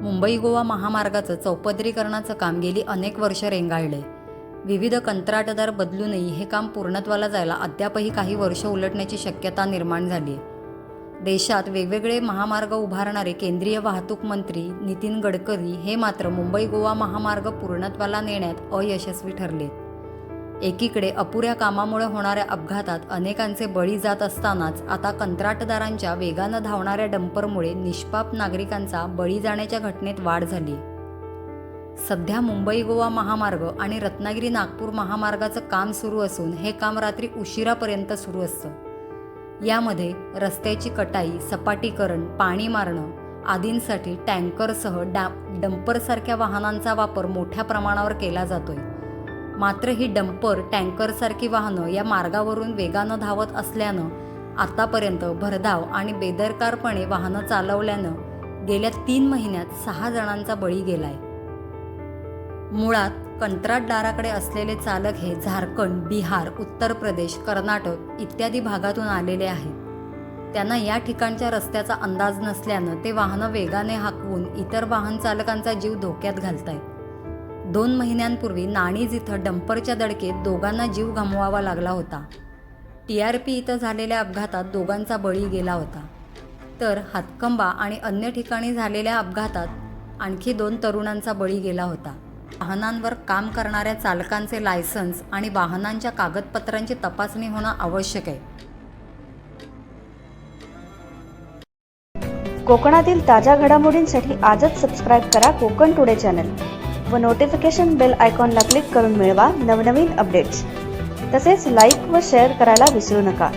मुंबई गोवा महामार्गाचं चौपदरीकरणाचं काम गेली अनेक वर्ष रेंगाळले. विविध कंत्राटदार बदलूनही हे काम पूर्णत्वाला जायला अद्यापही काही वर्ष उलटण्याची शक्यता निर्माण झाली आहे. देशात वेगवेगळे महामार्ग उभारणारे केंद्रीय वाहतूक मंत्री नितीन गडकरी हे मात्र मुंबई गोवा महामार्ग पूर्णत्वाला नेण्यात अयशस्वी ठरले. एकीकडे अपुऱ्या कामामुळे होणाऱ्या अपघातात अनेकांचे बळी जात असतानाच आता कंत्राटदारांच्या वेगानं धावणाऱ्या डंपरमुळे निष्पाप नागरिकांचा बळी जाण्याच्या घटनेत वाढ झाली. सध्या मुंबई गोवा महामार्ग आणि रत्नागिरी नागपूर महामार्गाचं काम सुरू असून हे काम रात्री उशिरापर्यंत सुरू असतं. यामध्ये रस्त्याची कटाई, सपाटीकरण, पाणी मारणं आदींसाठी टँकरसह डंपरसारख्या वाहनांचा वापर मोठ्या प्रमाणावर केला जातोय. मात्र ही डंपर, टँकरसारखी वाहनं या मार्गावरून वेगानं धावत असल्यानं आतापर्यंत भरधाव आणि बेदरकारपणे वाहनं चालवल्यानं गेल्या 3 महिन्यात 6 जणांचा बळी गेलाय. मुळात कंत्राटदाराकडे असलेले चालक हे झारखंड, बिहार, उत्तर प्रदेश, कर्नाटक इत्यादी भागातून आलेले आहेत. त्यांना या ठिकाणच्या रस्त्याचा अंदाज नसल्यानं ते वाहनं वेगाने हाकवून इतर वाहन चालकांचा जीव धोक्यात घालतायत. 2 महिन्यांपूर्वी नाणीज इथं डंपरच्या धडकेत दोघांना जीव गमवावा लागला होता. TRP इथं झालेल्या अपघातात दोघांचा बळी गेला होता. तर हातकंबा आणि अन्य ठिकाणी झालेल्या अपघातात आणखी 2 तरुणांचा बळी गेला होता. वाहनांवर काम करणाऱ्या चालकांचे लायसन्स आणि वाहनांच्या कागदपत्रांची तपासणी होणं आवश्यक आहे. कोकणातील ताज्या घडामोडींसाठी आजच सबस्क्राईब करा कोकण टुडे चॅनल व नोटिफिकेशन बेल आयकॉनला क्लिक करून मिळवा नवनवीन अपडेट्स. तसेच लाईक व शेअर करायला विसरू नका.